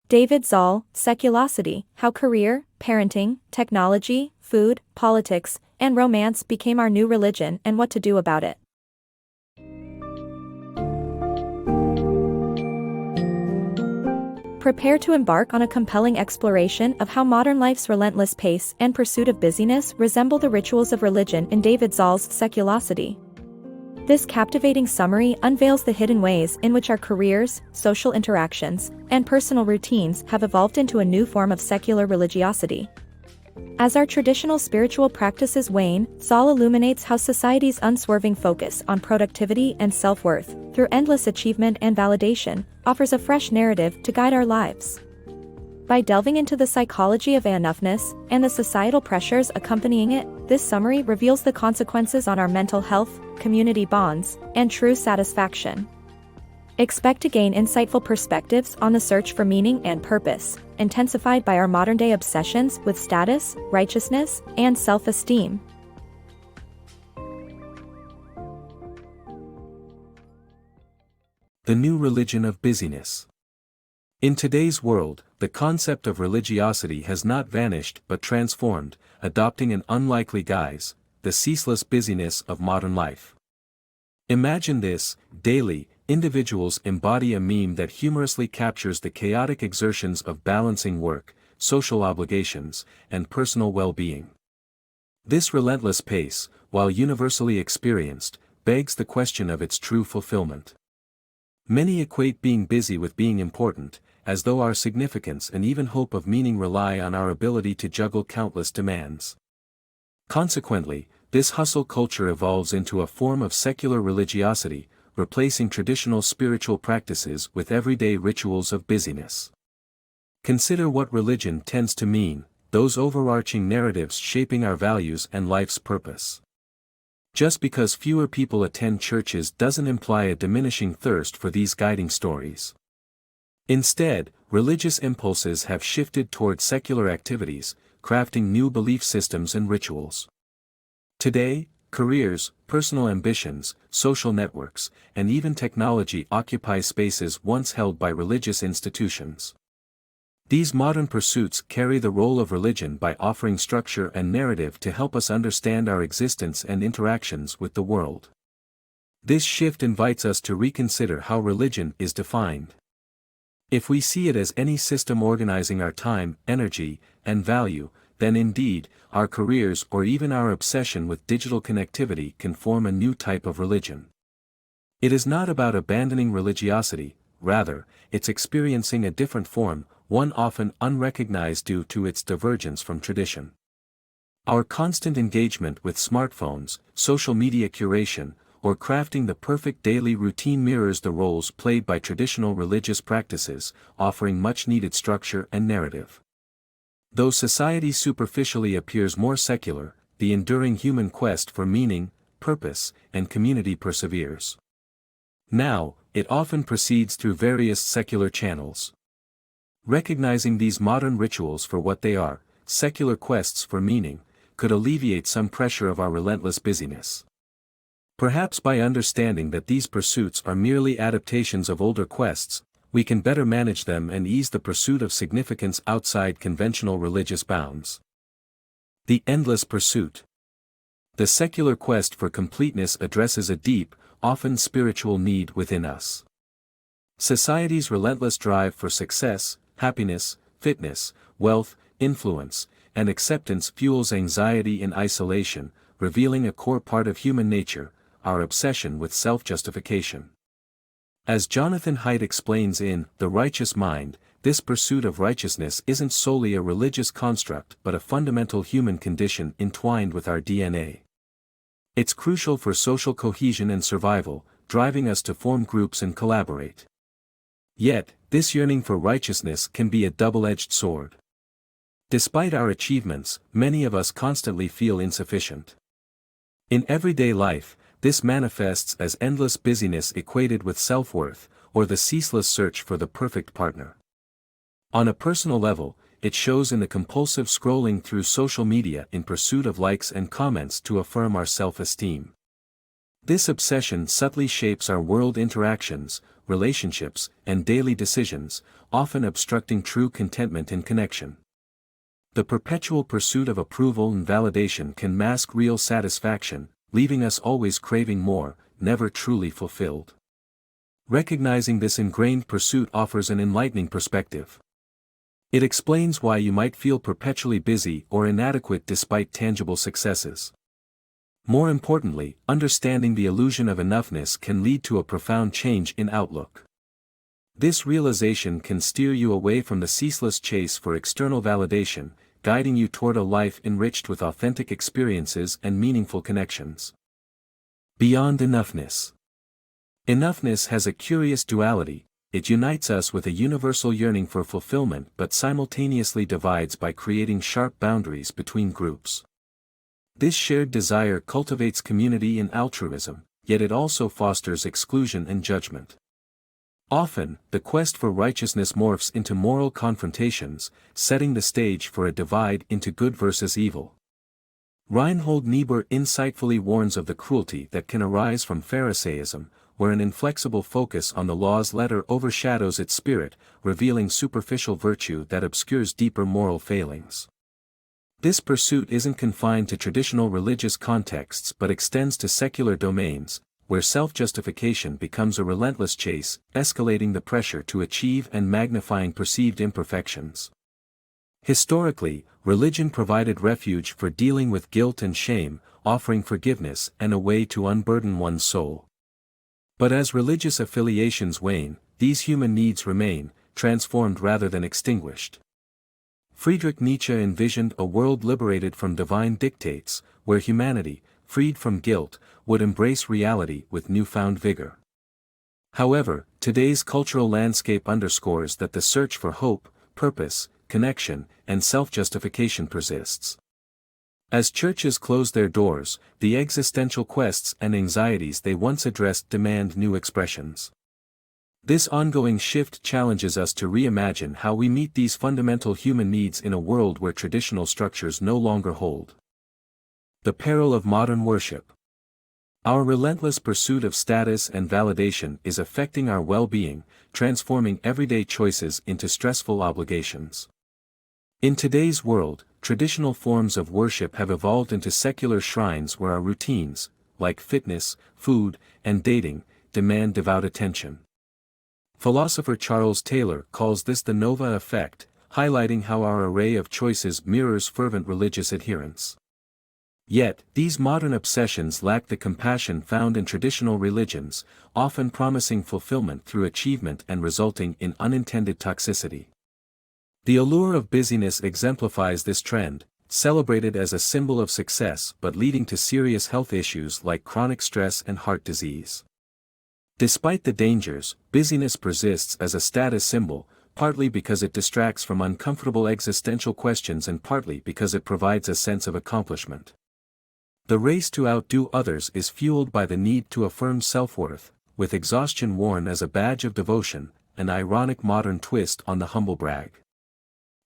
David Zahl, Seculosity, How Career, Parenting, Technology, Food, Politics, and Romance Became Our New Religion and What to Do About It. Prepare to embark on a compelling exploration of how modern life's relentless pace and pursuit of busyness resemble the rituals of religion in David Zahl's Seculosity. This captivating summary unveils the hidden ways in which our careers, social interactions, and personal routines have evolved into a new form of secular religiosity. As our traditional spiritual practices wane, Zahl illuminates how society's unswerving focus on productivity and self-worth, through endless achievement and validation, offers a fresh narrative to guide our lives. By delving into the psychology of enoughness and the societal pressures accompanying it, this summary reveals the consequences on our mental health, community bonds, and true satisfaction. Expect to gain insightful perspectives on the search for meaning and purpose, intensified by our modern-day obsessions with status, righteousness, and self-esteem. The new religion of busyness. In today's world, the concept of religiosity has not vanished but transformed, adopting an unlikely guise, the ceaseless busyness of modern life. Imagine this: daily, individuals embody a meme that humorously captures the chaotic exertions of balancing work, social obligations, and personal well-being. This relentless pace, while universally experienced, begs the question of its true fulfillment. Many equate being busy with being important, as though our significance and even hope of meaning rely on our ability to juggle countless demands. Consequently, this hustle culture evolves into a form of secular religiosity, replacing traditional spiritual practices with everyday rituals of busyness. Consider what religion tends to mean, those overarching narratives shaping our values and life's purpose. Just because fewer people attend churches doesn't imply a diminishing thirst for these guiding stories. Instead, religious impulses have shifted toward secular activities, crafting new belief systems and rituals. Today, careers, personal ambitions, social networks, and even technology occupy spaces once held by religious institutions. These modern pursuits carry the role of religion by offering structure and narrative to help us understand our existence and interactions with the world. This shift invites us to reconsider how religion is defined. If we see it as any system organizing our time, energy, and value, then indeed, our careers or even our obsession with digital connectivity can form a new type of religion. It is not about abandoning religiosity, rather, it's experiencing a different form, one often unrecognized due to its divergence from tradition. Our constant engagement with smartphones, social media curation, or crafting the perfect daily routine mirrors the roles played by traditional religious practices, offering much-needed structure and narrative. Though society superficially appears more secular, the enduring human quest for meaning, purpose, and community perseveres. Now, it often proceeds through various secular channels. Recognizing these modern rituals for what they are, secular quests for meaning, could alleviate some pressure of our relentless busyness. Perhaps by understanding that these pursuits are merely adaptations of older quests, we can better manage them and ease the pursuit of significance outside conventional religious bounds. The endless pursuit. The secular quest for completeness addresses a deep, often spiritual need within us. Society's relentless drive for success, happiness, fitness, wealth, influence, and acceptance fuels anxiety in isolation, revealing a core part of human nature, our obsession with self-justification. As Jonathan Haidt explains in The Righteous Mind, this pursuit of righteousness isn't solely a religious construct but a fundamental human condition entwined with our DNA. It's crucial for social cohesion and survival, driving us to form groups and collaborate. Yet, this yearning for righteousness can be a double-edged sword. Despite our achievements, many of us constantly feel insufficient. In everyday life, this manifests as endless busyness equated with self-worth, or the ceaseless search for the perfect partner. On a personal level, it shows in the compulsive scrolling through social media in pursuit of likes and comments to affirm our self-esteem. This obsession subtly shapes our world interactions, relationships, and daily decisions, often obstructing true contentment and connection. The perpetual pursuit of approval and validation can mask real satisfaction, leaving us always craving more, never truly fulfilled. Recognizing this ingrained pursuit offers an enlightening perspective. It explains why you might feel perpetually busy or inadequate despite tangible successes. More importantly, understanding the illusion of enoughness can lead to a profound change in outlook. This realization can steer you away from the ceaseless chase for external validation, guiding you toward a life enriched with authentic experiences and meaningful connections. Beyond enoughness. Enoughness has a curious duality. It unites us with a universal yearning for fulfillment but simultaneously divides by creating sharp boundaries between groups. This shared desire cultivates community and altruism, yet it also fosters exclusion and judgment. Often, the quest for righteousness morphs into moral confrontations, setting the stage for a divide into good versus evil. Reinhold Niebuhr insightfully warns of the cruelty that can arise from Pharisaism, where an inflexible focus on the law's letter overshadows its spirit, revealing superficial virtue that obscures deeper moral failings. This pursuit isn't confined to traditional religious contexts but extends to secular domains, where self-justification becomes a relentless chase, escalating the pressure to achieve and magnifying perceived imperfections. Historically, religion provided refuge for dealing with guilt and shame, offering forgiveness and a way to unburden one's soul. But as religious affiliations wane, these human needs remain, transformed rather than extinguished. Friedrich Nietzsche envisioned a world liberated from divine dictates, where humanity, freed from guilt, would embrace reality with newfound vigor. However, today's cultural landscape underscores that the search for hope, purpose, connection, and self-justification persists. As churches close their doors, the existential quests and anxieties they once addressed demand new expressions. This ongoing shift challenges us to reimagine how we meet these fundamental human needs in a world where traditional structures no longer hold. The peril of modern worship. Our relentless pursuit of status and validation is affecting our well-being, transforming everyday choices into stressful obligations. In today's world, traditional forms of worship have evolved into secular shrines where our routines, like fitness, food, and dating, demand devout attention. Philosopher Charles Taylor calls this the Nova effect, highlighting how our array of choices mirrors fervent religious adherence. Yet, these modern obsessions lack the compassion found in traditional religions, often promising fulfillment through achievement and resulting in unintended toxicity. The allure of busyness exemplifies this trend, celebrated as a symbol of success but leading to serious health issues like chronic stress and heart disease. Despite the dangers, busyness persists as a status symbol, partly because it distracts from uncomfortable existential questions and partly because it provides a sense of accomplishment. The race to outdo others is fueled by the need to affirm self-worth, with exhaustion worn as a badge of devotion, an ironic modern twist on the humble brag.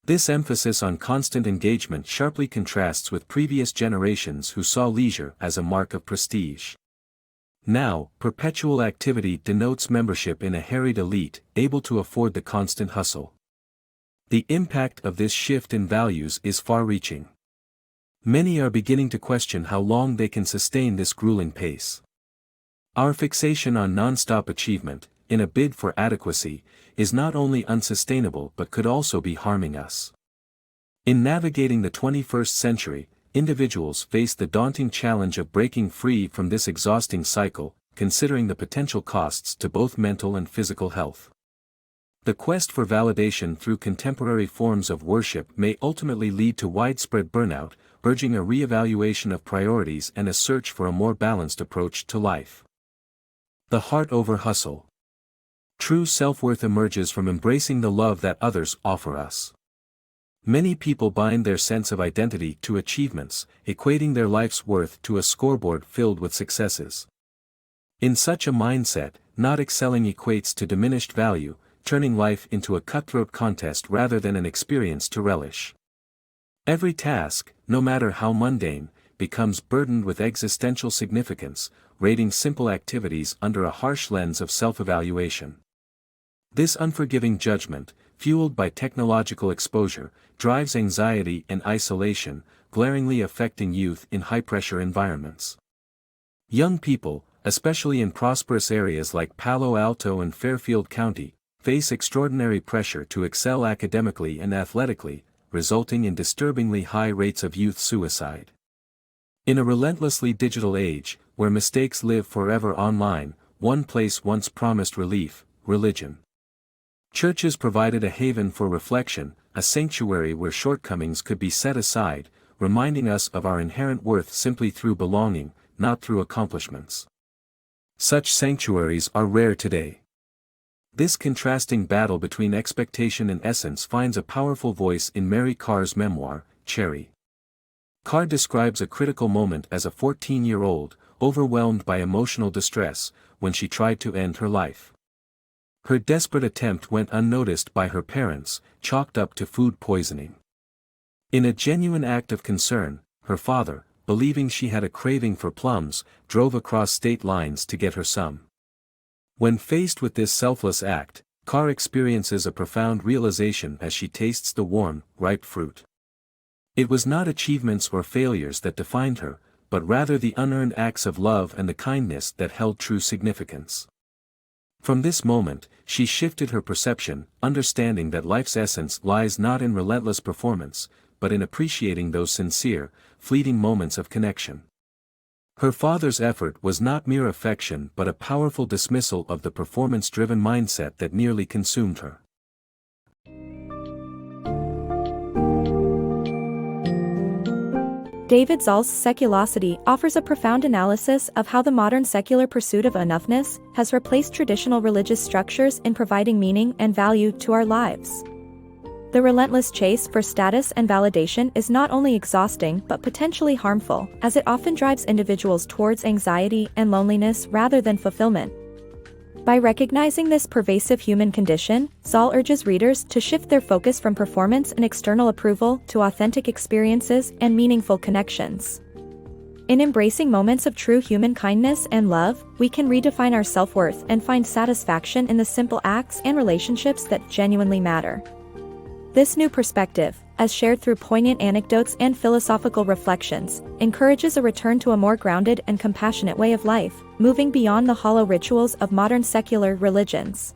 This emphasis on constant engagement sharply contrasts with previous generations who saw leisure as a mark of prestige. Now, perpetual activity denotes membership in a harried elite, able to afford the constant hustle. The impact of this shift in values is far-reaching. Many are beginning to question how long they can sustain this grueling pace. Our fixation on non-stop achievement, in a bid for adequacy, is not only unsustainable but could also be harming us. In navigating the 21st century, individuals face the daunting challenge of breaking free from this exhausting cycle, considering the potential costs to both mental and physical health. The quest for validation through contemporary forms of worship may ultimately lead to widespread burnout, urging a re-evaluation of priorities and a search for a more balanced approach to life. The heart over hustle. True self-worth emerges from embracing the love that others offer us. Many people bind their sense of identity to achievements, equating their life's worth to a scoreboard filled with successes. In such a mindset, not excelling equates to diminished value, turning life into a cutthroat contest rather than an experience to relish. Every task, no matter how mundane, becomes burdened with existential significance, rating simple activities under a harsh lens of self-evaluation. This unforgiving judgment, fueled by technological exposure, drives anxiety and isolation, glaringly affecting youth in high-pressure environments. Young people, especially in prosperous areas like Palo Alto and Fairfield County, face extraordinary pressure to excel academically and athletically, resulting in disturbingly high rates of youth suicide. In a relentlessly digital age, where mistakes live forever online, one place once promised relief: religion. Churches provided a haven for reflection, a sanctuary where shortcomings could be set aside, reminding us of our inherent worth simply through belonging, not through accomplishments. Such sanctuaries are rare today. This contrasting battle between expectation and essence finds a powerful voice in Mary Karr's memoir, Cherry. Karr describes a critical moment as a 14-year-old, overwhelmed by emotional distress, when she tried to end her life. Her desperate attempt went unnoticed by her parents, chalked up to food poisoning. In a genuine act of concern, her father, believing she had a craving for plums, drove across state lines to get her some. When faced with this selfless act, Karr experiences a profound realization as she tastes the warm, ripe fruit. It was not achievements or failures that defined her, but rather the unearned acts of love and the kindness that held true significance. From this moment, she shifted her perception, understanding that life's essence lies not in relentless performance, but in appreciating those sincere, fleeting moments of connection. Her father's effort was not mere affection but a powerful dismissal of the performance-driven mindset that nearly consumed her. David Zahl's Seculosity offers a profound analysis of how the modern secular pursuit of enoughness has replaced traditional religious structures in providing meaning and value to our lives. The relentless chase for status and validation is not only exhausting but potentially harmful, as it often drives individuals towards anxiety and loneliness rather than fulfillment. By recognizing this pervasive human condition, Zahl urges readers to shift their focus from performance and external approval to authentic experiences and meaningful connections. In embracing moments of true human kindness and love, we can redefine our self-worth and find satisfaction in the simple acts and relationships that genuinely matter. This new perspective, as shared through poignant anecdotes and philosophical reflections, encourages a return to a more grounded and compassionate way of life, moving beyond the hollow rituals of modern secular religions.